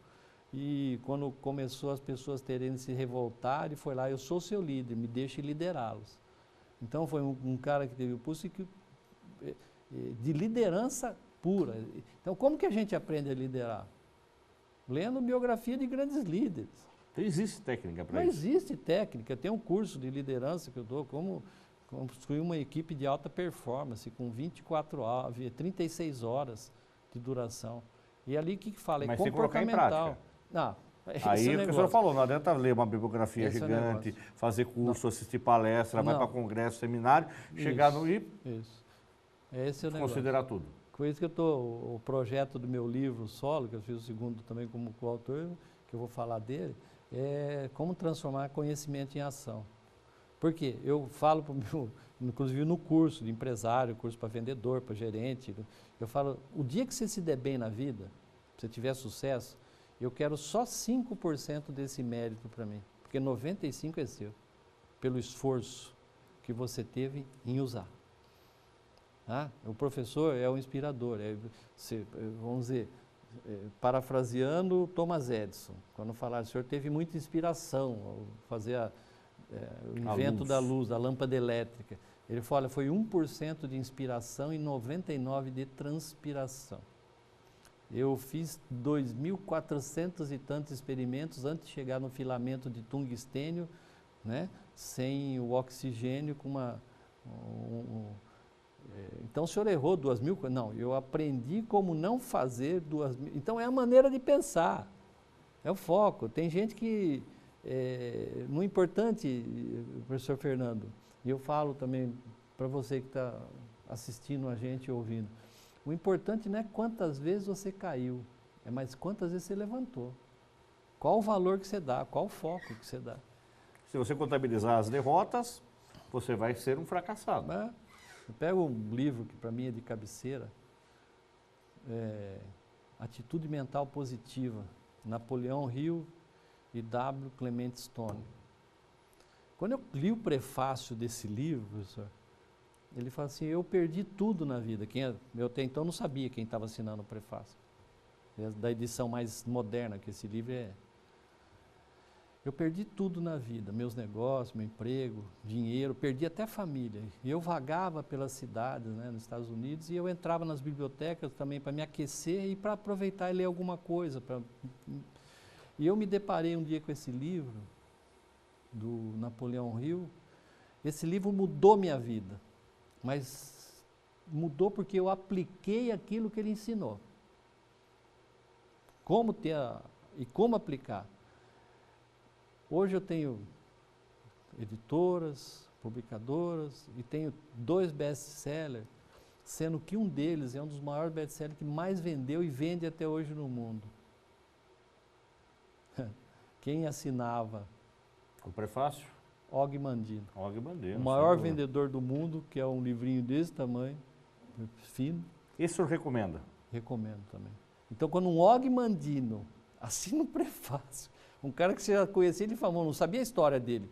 e quando começou as pessoas terem se revoltar, ele foi lá, eu sou seu líder, me deixe liderá-los. Então foi um cara que teve o pulso de liderança pura. Então como que a gente aprende a liderar? Lendo biografia de grandes líderes. Então existe técnica para isso? Não existe técnica. Tem um curso de liderança que eu dou, como construir uma equipe de alta performance, com 24 horas, 36 horas de duração. E ali o que fala? Mas É comportamental. Não, aí o que o senhor falou, não adianta ler uma bibliografia gigante, fazer curso, assistir palestra, vai para congresso, seminário, chegar no I, esse é o considerar tudo. Com isso que o projeto do meu livro solo, que eu fiz o segundo também como coautor, que eu vou falar dele, é como transformar conhecimento em ação. Por quê? Eu falo, inclusive no curso de empresário, curso para vendedor, para gerente, eu falo, o dia que você se der bem na vida, se você tiver sucesso, eu quero só 5% desse mérito para mim, porque 95% é seu, pelo esforço que você teve em usar. O professor é o inspirador, vamos dizer, parafraseando Thomas Edison, quando falar, o senhor teve muita inspiração ao fazer o invento da luz, da lâmpada elétrica. Ele fala, foi 1% de inspiração e 99% de transpiração. Eu fiz 2.400 e tantos experimentos antes de chegar no filamento de tungstênio, né, sem o oxigênio, com então o senhor errou 2.000? Não, eu aprendi como não fazer 2.000. Então é a maneira de pensar, é o foco. Tem gente que, não é importante, professor Fernando, e eu falo também para você que está assistindo a gente e ouvindo, o importante não é quantas vezes você caiu, é mais quantas vezes você levantou. Qual o valor que você dá, qual o foco que você dá. Se você contabilizar as derrotas, você vai ser um fracassado. Eu pego um livro que para mim é de cabeceira, Atitude Mental Positiva, Napoleão Hill e W. Clement Stone. Quando eu li o prefácio desse livro, professor, Ele fala assim, eu perdi tudo na vida. Eu até então não sabia quem estava assinando o prefácio. Da edição mais moderna que esse livro é. Eu perdi tudo na vida, meus negócios, meu emprego, dinheiro, perdi até a família. E eu vagava pelas cidades, né, nos Estados Unidos, e eu entrava nas bibliotecas também para me aquecer e para aproveitar e ler alguma coisa. E eu me deparei um dia com esse livro, do Napoleão Hill. Esse livro mudou minha vida, mas mudou porque eu apliquei aquilo que ele ensinou. Como e como aplicar. Hoje eu tenho editoras, publicadoras e tenho 2 best-sellers, sendo que um deles é um dos maiores best-sellers que mais vendeu e vende até hoje no mundo. Quem assinava? O prefácio? Og Mandino. Og Mandino. O maior vendedor do mundo, que é um livrinho desse tamanho, fino. Esse o senhor recomenda? Recomendo também. Então, quando um Og Mandino assina um prefácio, um cara que você já conhecia, ele falou, não sabia a história dele.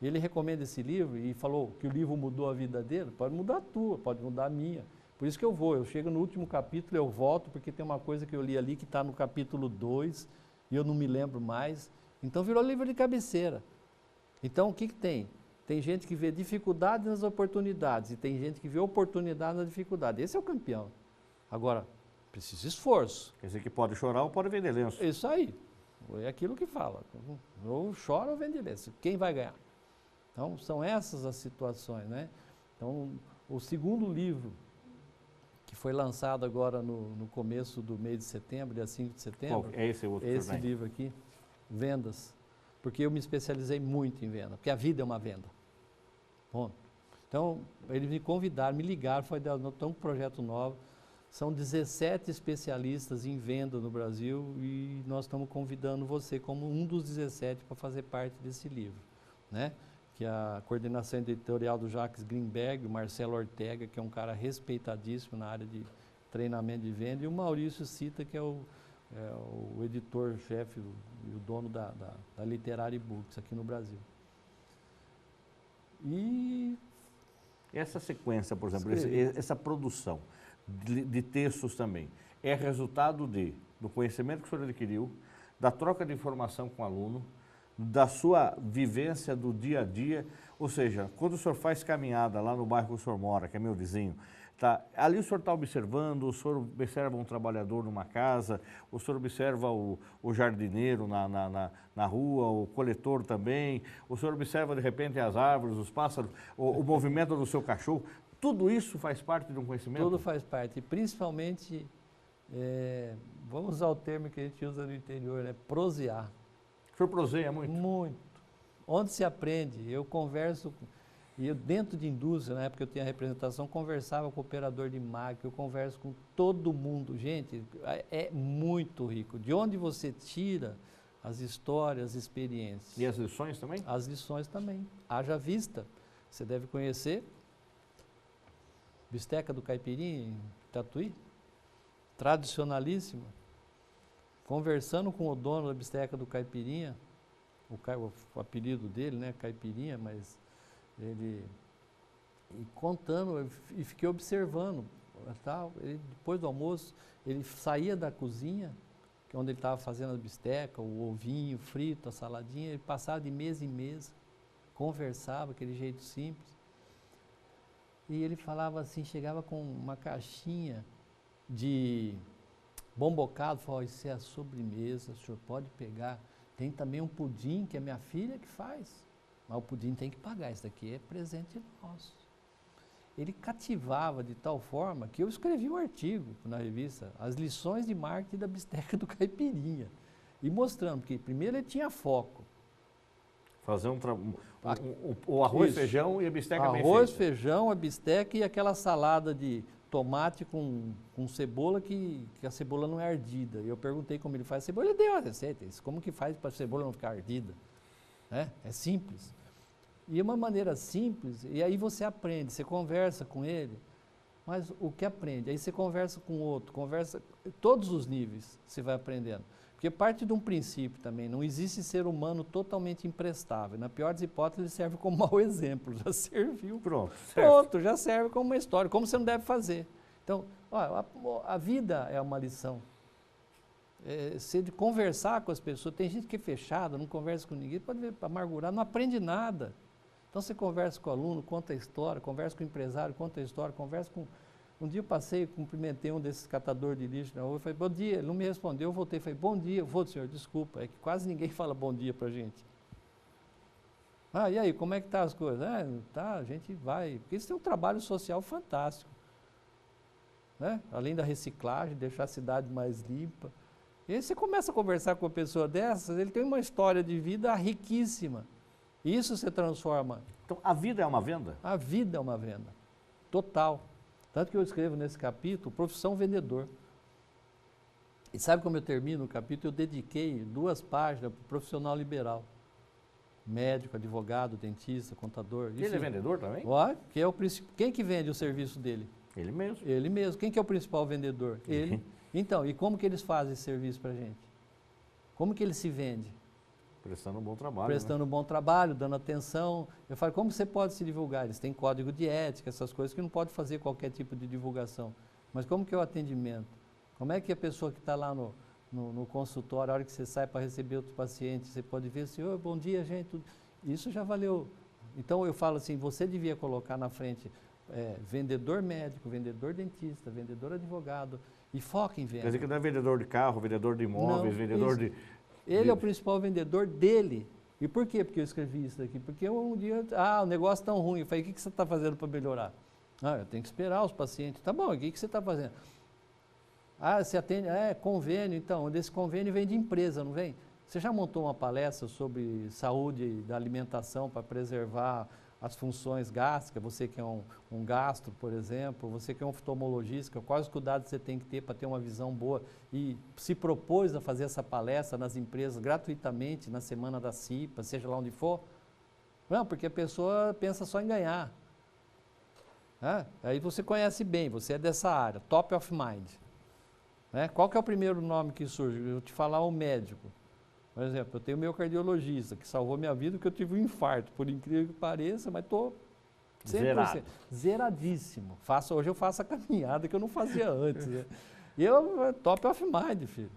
Ele recomenda esse livro e falou que o livro mudou a vida dele. Pode mudar a tua, pode mudar a minha. Por isso que eu chego no último capítulo, eu volto, porque tem uma coisa que eu li ali que está no capítulo 2 e eu não me lembro mais. Então virou livro de cabeceira. Então o que tem? Tem gente que vê dificuldades nas oportunidades e tem gente que vê oportunidade na dificuldade. Esse é o campeão. Agora, precisa esforço. Quer dizer que pode chorar ou pode vender lenço. Isso aí. É aquilo que fala. Ou chora ou vende lenço. Quem vai ganhar? Então, são essas as situações, né? Então, o segundo livro, que foi lançado agora no começo do mês de setembro, dia 5 de setembro. Qual? É esse outro? Esse livro aqui, Vendas. Porque eu me especializei muito em venda. Porque a vida é uma venda. Ponto. Então, eles me convidaram, me ligaram, nós estamos com um projeto novo. São 17 especialistas em venda no Brasil e nós estamos convidando você como um dos 17 para fazer parte desse livro, né? Que é a coordenação editorial do Jacques Greenberg, o Marcelo Ortega, que é um cara respeitadíssimo na área de treinamento de venda, e o Maurício Cita, que é o editor-chefe e o dono da Literary Books aqui no Brasil. E essa sequência, por exemplo, essa produção de textos também, é resultado do conhecimento que o senhor adquiriu, da troca de informação com o aluno, da sua vivência do dia a dia, ou seja, quando o senhor faz caminhada lá no bairro que o senhor mora, que é meu vizinho, tá, ali o senhor está observando, o senhor observa um trabalhador numa casa, o senhor observa o jardineiro na rua, o coletor também, o senhor observa de repente as árvores, os pássaros, o movimento do seu cachorro. Tudo isso faz parte de um conhecimento? Tudo faz parte, principalmente, vamos usar o termo que a gente usa no interior, né? Prosear. O senhor proseia muito? Muito. Onde se aprende, eu converso, e eu dentro de indústria, na época que eu tinha a representação, conversava com o operador de máquina, eu converso com todo mundo. Gente, é muito rico. De onde você tira as histórias, as experiências. E as lições também? As lições também. Haja vista. Você deve conhecer bisteca do Caipirinha, em Tatuí, tradicionalíssima. Conversando com o dono da bisteca do Caipirinha, o apelido dele, né, Caipirinha, mas ele, e contando, e fiquei observando, tal, depois do almoço, ele saía da cozinha, que é onde ele estava fazendo a bisteca, o ovinho frito, a saladinha, ele passava de mesa em mesa, conversava, aquele jeito simples. E ele falava assim, chegava com uma caixinha de bombocado, falava, isso é a sobremesa, o senhor pode pegar. Tem também um pudim que é minha filha que faz, mas o pudim tem que pagar, isso daqui é presente nosso. Ele cativava de tal forma que eu escrevi um artigo na revista, As Lições de Marketing da Bisteca do Caipirinha, e mostrando que primeiro ele tinha foco. Fazer o arroz, isso, feijão e a bisteca bem feita. Arroz, feijão, a bisteca e aquela salada de tomate com cebola, que a cebola não é ardida. E eu perguntei como ele faz a cebola, ele deu a receita. Como que faz para a cebola não ficar ardida? É simples. E é uma maneira simples, e aí você aprende, você conversa com ele, mas o que aprende? Aí você conversa com o outro, conversa, todos os níveis você vai aprendendo. Porque parte de um princípio também, não existe ser humano totalmente imprestável. Na pior das hipóteses, ele serve como mau exemplo, já serviu. Pronto, Pronto, já serve como uma história, como você não deve fazer. Então, ó, a vida é uma lição. Você de conversar com as pessoas, tem gente que é fechada, não conversa com ninguém, pode ver amargurado, não aprende nada. Então você conversa com o aluno, conta a história, conversa com o empresário, conta a história, conversa com... Um dia eu passei, cumprimentei um desses catadores de lixo na rua, falei, bom dia, ele não me respondeu, eu voltei, falei, bom dia, senhor, desculpa, é que quase ninguém fala bom dia pra gente. Ah, e aí, como é que tá as coisas? Tá, a gente vai, porque isso é um trabalho social fantástico, né? Além da reciclagem, deixar a cidade mais limpa. E aí você começa a conversar com uma pessoa dessas, ele tem uma história de vida riquíssima. Isso você transforma. Então, a vida é uma venda? A vida é uma venda, total. Tanto que eu escrevo nesse capítulo, profissão vendedor. E sabe como eu termino o capítulo? Eu dediquei 2 páginas para o profissional liberal. Médico, advogado, dentista, contador. Ele é vendedor também? Ó, que é o quem que vende o serviço dele? Ele mesmo. Ele mesmo. Quem que é o principal vendedor? Ele. Então, e como que eles fazem esse serviço para a gente? Como que ele se vende? Prestando um bom trabalho. Prestando um bom trabalho, dando atenção. Eu falo, como você pode se divulgar? Eles têm código de ética, essas coisas que não pode fazer qualquer tipo de divulgação. Mas como que é o atendimento? Como é que a pessoa que está lá no consultório, a hora que você sai para receber outro paciente, você pode ver assim, oh, bom dia, gente. Isso já valeu. Então eu falo assim, você devia colocar na frente vendedor médico, vendedor dentista, vendedor advogado e foca em venda. Quer dizer que não é vendedor de carro, vendedor de imóveis, não, vendedor isso. Ele é o principal vendedor dele. E por quê? Porque eu escrevi isso daqui? Porque um dia, o negócio está tão ruim. Eu falei, o que você está fazendo para melhorar? Eu tenho que esperar os pacientes. Tá bom, o que você está fazendo? Você atende, convênio, então, desse convênio vem de empresa, não vem? Você já montou uma palestra sobre saúde da alimentação para preservar as funções gástricas? Você que é um gastro, por exemplo, você que é um oftalmologista, quais cuidados você tem que ter para ter uma visão boa? E se propôs a fazer essa palestra nas empresas gratuitamente, na semana da CIPA, seja lá onde for? Não, porque a pessoa pensa só em ganhar. Aí você conhece bem, você é dessa área, top of mind. Qual que é o primeiro nome que surge? Eu vou te falar o médico. Por exemplo, eu tenho meu cardiologista, que salvou minha vida porque eu tive um infarto, por incrível que pareça, mas estou 100%. Zeradíssimo. Hoje eu faço a caminhada que eu não fazia antes. Né? E eu, top of mind, filho.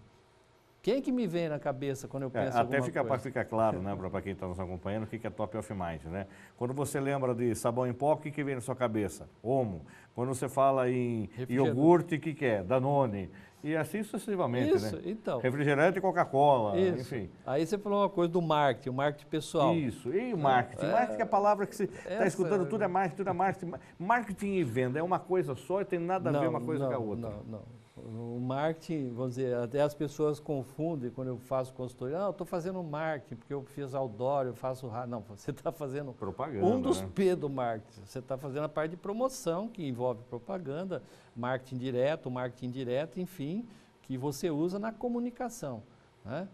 Quem que me vem na cabeça quando eu penso alguma coisa? Para ficar claro, né, para quem está nos acompanhando, o que é top of mind, né? Quando você lembra de sabão em pó, o que vem na sua cabeça? Omo. Quando você fala em iogurte, o que é? Danone. E assim sucessivamente, isso, né? Então. Refrigerante e Coca-Cola, enfim. Aí você falou uma coisa do marketing, o marketing pessoal. Isso, e o marketing? Marketing é a palavra que você está escutando, tudo é marketing, tudo é marketing. Marketing e venda é uma coisa só e tem nada a ver uma coisa com a outra. Não. O marketing, vamos dizer, até as pessoas confundem quando eu faço consultoria. Eu estou fazendo marketing, porque eu fiz outdoor, eu faço... Não, você está fazendo propaganda, um dos P do marketing. Você está fazendo a parte de promoção, que envolve propaganda, marketing direto, marketing indireto, enfim, que você usa na comunicação. Né?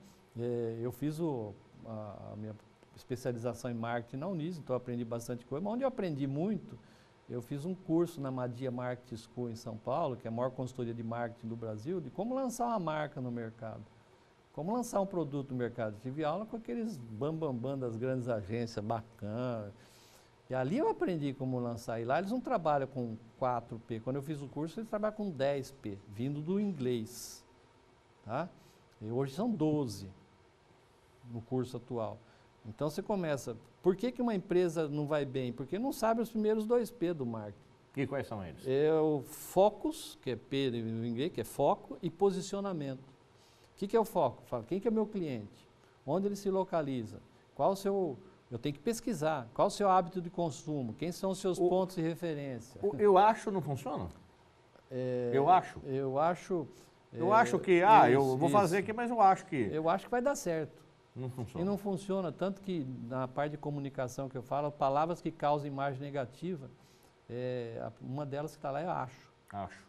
Eu fiz a minha especialização em marketing na Unis, então eu aprendi bastante coisa, mas onde eu aprendi muito... Eu fiz um curso na Madia Marketing School em São Paulo, que é a maior consultoria de marketing do Brasil, de como lançar uma marca no mercado, como lançar um produto no mercado. Tive aula com aqueles bambambam das grandes agências, bacana. E ali eu aprendi como lançar. E lá eles não trabalham com 4P. Quando eu fiz o curso, eles trabalham com 10P, vindo do inglês. Tá? E hoje são 12 no curso atual. Então você começa, por que uma empresa não vai bem? Porque não sabe os primeiros 2P do marketing. E quais são eles? É o focus, que é P no inglês, que é foco, e posicionamento. O que é o foco? Fala, quem que é meu cliente? Onde ele se localiza? Qual o seu... Eu tenho que pesquisar. Qual o seu hábito de consumo? Quem são os seus pontos de referência? Eu acho não funciona? Eu acho. Eu acho... Eu acho que, eu vou fazer aqui, mas eu acho que... Eu acho que vai dar certo. Não funciona. E não funciona, tanto que na parte de comunicação que eu falo, palavras que causam imagem negativa, uma delas que está lá é acho. Acho.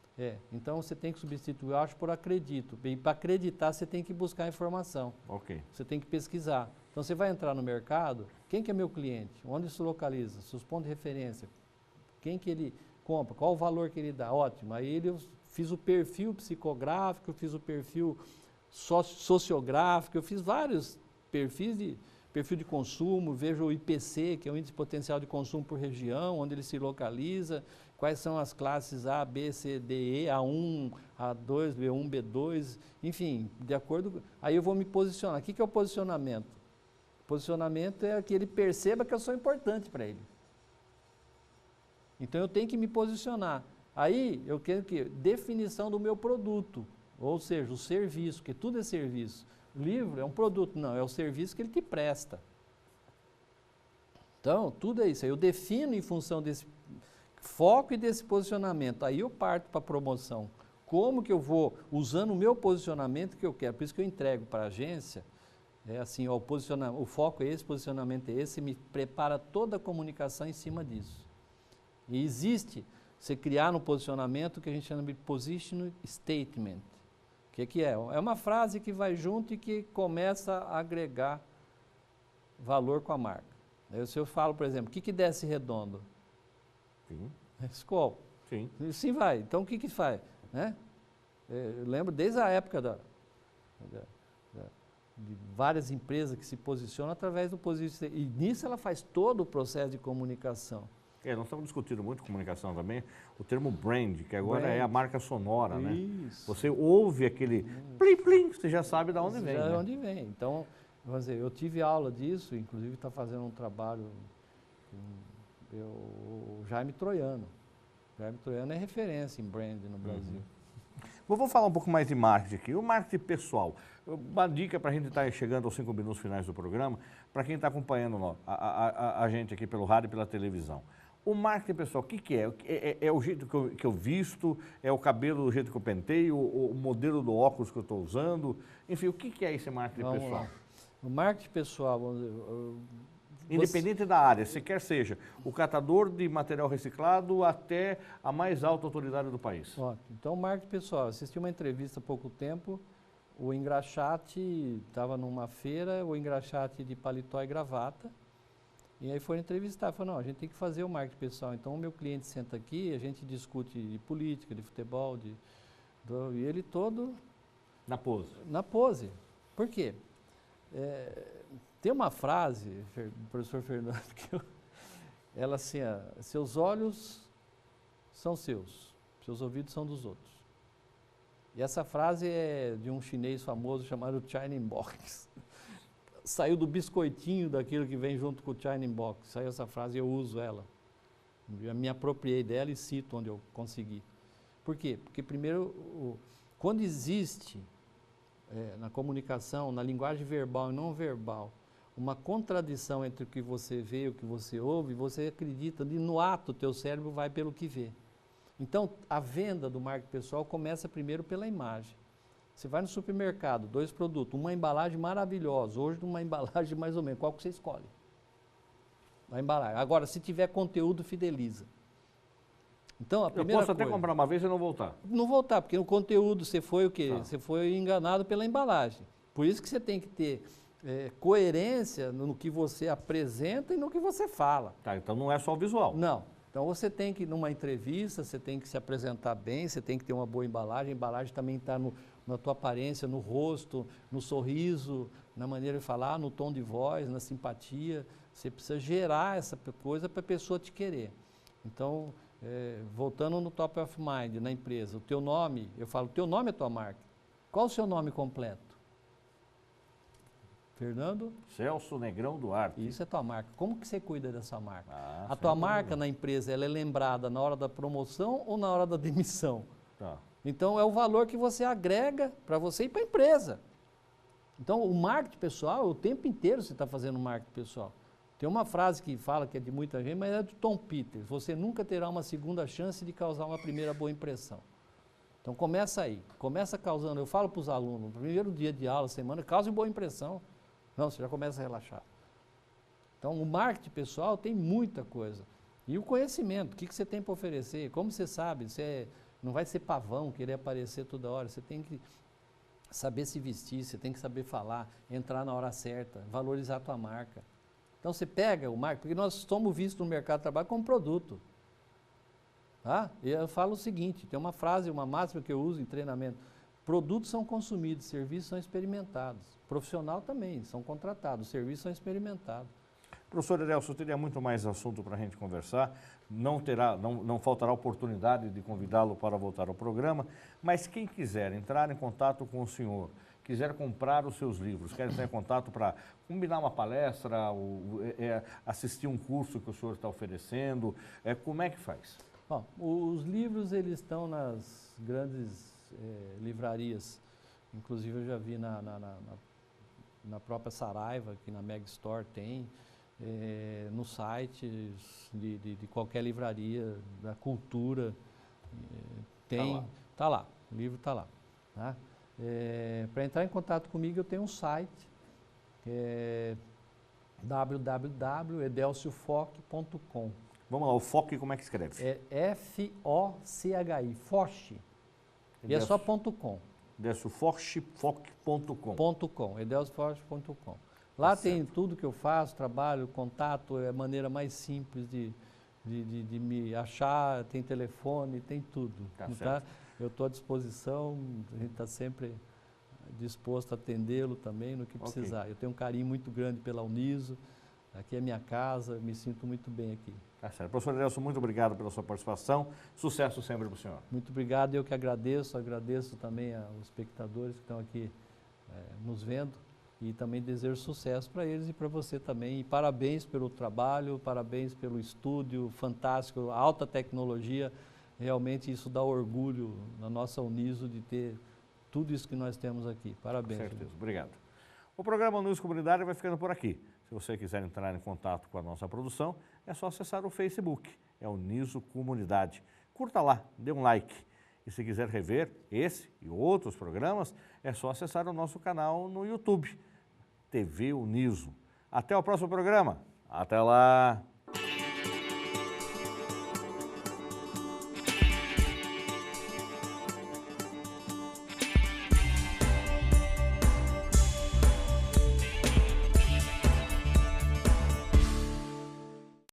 Então você tem que substituir acho por acredito. E para acreditar você tem que buscar informação. Ok. Você tem que pesquisar. Então você vai entrar no mercado, quem que é meu cliente? Onde se localiza? Seus pontos de referência? Quem que ele compra? Qual o valor que ele dá? Ótimo. Aí eu fiz o perfil psicográfico, fiz o perfil sociográfico, eu fiz vários perfil de consumo, vejo o IPC, que é o Índice Potencial de Consumo por região, onde ele se localiza, quais são as classes A, B, C, D, E, A1, A2, B1, B2, enfim, de acordo... Aí eu vou me posicionar. O que é o posicionamento? O posicionamento é que ele perceba que eu sou importante para ele. Então eu tenho que me posicionar. Aí eu quero que definição do meu produto, ou seja, o serviço, porque tudo é serviço. O livro é um produto, não, é o serviço que ele te presta. Então, tudo é isso. Aí eu defino em função desse foco e desse posicionamento. Aí eu parto para a promoção. Como que eu vou, usando o meu posicionamento que eu quero, por isso que eu entrego para a agência, é assim, ó, o foco é esse, posicionamento é esse, me prepara toda a comunicação em cima disso. E existe, você criar no posicionamento o que a gente chama de position statement. O que é? É uma frase que vai junto e que começa a agregar valor com a marca. Aí, se eu falo, por exemplo, o que desce redondo? Sim. Skol. Sim. Sim, vai. Então, o que faz? Né? Eu lembro desde a época de várias empresas que se posicionam através do posicionamento. E nisso ela faz todo o processo de comunicação. Nós estamos discutindo muito comunicação também, o termo brand, que agora Brand. é a marca sonora, né? Isso. Você ouve aquele plim, plim, você já sabe de onde vem. Já né? onde vem. Então, vamos dizer, eu tive aula disso, inclusive está fazendo um trabalho com o Jaime Troiano. O Jaime Troiano é referência em brand no Brasil. Vou falar um pouco mais de marketing aqui. O marketing pessoal. Uma dica para a gente estar chegando aos 5 minutos finais do programa, para quem está acompanhando a gente aqui pelo rádio e pela televisão. O marketing pessoal, o que é? É o jeito que eu visto? É o cabelo do jeito que eu penteio? O modelo do óculos que eu estou usando? Enfim, o que é esse marketing Vamos pessoal? lá. O marketing pessoal, vamos dizer, Independente da área, se quer seja o catador de material reciclado até a mais alta autoridade do país. Ótimo. Então, o marketing pessoal, assisti uma entrevista há pouco tempo, o engraxate estava numa feira, o engraxate de paletó e gravata, e aí foi entrevistar, falou, não, a gente tem que fazer o marketing pessoal, então o meu cliente senta aqui, a gente discute de política, de futebol, e ele todo... Na pose. Na pose. Por quê? Tem uma frase, do professor Fernando, que ela assim, seus olhos são seus ouvidos são dos outros. E essa frase é de um chinês famoso chamado China Box. Saiu do biscoitinho daquilo que vem junto com o China Box. Saiu essa frase e eu uso ela. Eu me apropriei dela e cito onde eu consegui. Por quê? Porque primeiro, quando existe na comunicação, na linguagem verbal e não verbal, uma contradição entre o que você vê e o que você ouve, você acredita, e no ato o teu cérebro vai pelo que vê. Então, a venda do marketing pessoal começa primeiro pela imagem. Você vai no supermercado, 2 produtos, uma embalagem maravilhosa, hoje uma embalagem mais ou menos, qual que você escolhe? A embalagem. Agora, se tiver conteúdo, fideliza. Então, a primeira eu posso até comprar uma vez e não voltar. Não voltar, porque no conteúdo você foi o quê? Tá. Você foi enganado pela embalagem. Por isso que você tem que ter coerência no que você apresenta e no que você fala. Tá, então não é só o visual. Não. Então você tem que, numa entrevista, você tem que se apresentar bem, você tem que ter uma boa embalagem. A embalagem também está na tua aparência, no rosto, no sorriso, na maneira de falar, no tom de voz, na simpatia. Você precisa gerar essa coisa para a pessoa te querer. Então, voltando no top of mind, na empresa, o teu nome, eu falo, o teu nome é tua marca. Qual o seu nome completo? Fernando? Celso Negrão Duarte. Isso é tua marca. Como que você cuida dessa marca? A tua marca na empresa, ela é lembrada na hora da promoção ou na hora da demissão? Tá. Então, é o valor que você agrega para você e para a empresa. Então, o marketing pessoal, o tempo inteiro você está fazendo marketing pessoal. Tem uma frase que fala que é de muita gente, mas é do Tom Peters. Você nunca terá uma segunda chance de causar uma primeira boa impressão. Então, começa aí. Começa causando. Eu falo para os alunos, no primeiro dia de aula, semana, cause boa impressão. Não, você já começa a relaxar. Então, o marketing pessoal tem muita coisa. E o conhecimento, o que você tem para oferecer? Como você sabe? Você não vai ser pavão, querer aparecer toda hora. Você tem que saber se vestir, você tem que saber falar, entrar na hora certa, valorizar a tua marca. Então, você pega o marketing, porque nós somos vistos no mercado de trabalho como produto. Tá? E eu falo o seguinte, tem uma frase, uma máxima que eu uso em treinamento. Produtos são consumidos, serviços são experimentados. Profissional também, são contratados, serviços são experimentados. Professor Edelso, teria muito mais assunto para a gente conversar, não faltará oportunidade de convidá-lo para voltar ao programa, mas quem quiser entrar em contato com o senhor, quiser comprar os seus livros, quer entrar em contato para combinar uma palestra, assistir um curso que o senhor está oferecendo, como é que faz? Bom, os livros eles estão nas grandes livrarias, inclusive eu já vi na própria Saraiva, aqui na Meg Store tem, no site de qualquer livraria da cultura, tem, tá lá, o livro está lá. Tá? Para entrar em contato comigo eu tenho um site, que é www.edelciofoch.com. Vamos lá, o FOCH como é que escreve? É F-O-C-H-I, Foch. E é só .com. edelciofoch.com. Edelciofoch.com. Lá tem tudo que eu faço, trabalho, contato, é a maneira mais simples de me achar, tem telefone, tem tudo. Tá? Eu estou à disposição, a gente está sempre disposto a atendê-lo também no que precisar. Eu tenho um carinho muito grande pela Uniso, aqui é minha casa, me sinto muito bem aqui. Tá certo. Professor Edelso, muito obrigado pela sua participação. Sucesso sempre para o senhor. Muito obrigado, eu que agradeço também aos espectadores que estão aqui nos vendo e também desejo sucesso para eles e para você também. E parabéns pelo trabalho, parabéns pelo estúdio fantástico, alta tecnologia. Realmente isso dá orgulho na nossa Uniso de ter tudo isso que nós temos aqui. Parabéns. Com certeza, obrigado. O programa Uniso Comunidade vai ficando por aqui. Se você quiser entrar em contato com a nossa produção, é só acessar o Facebook, é Uniso Comunidade. Curta lá, dê um like. E se quiser rever esse e outros programas, é só acessar o nosso canal no YouTube, TV Uniso. Até o próximo programa. Até lá!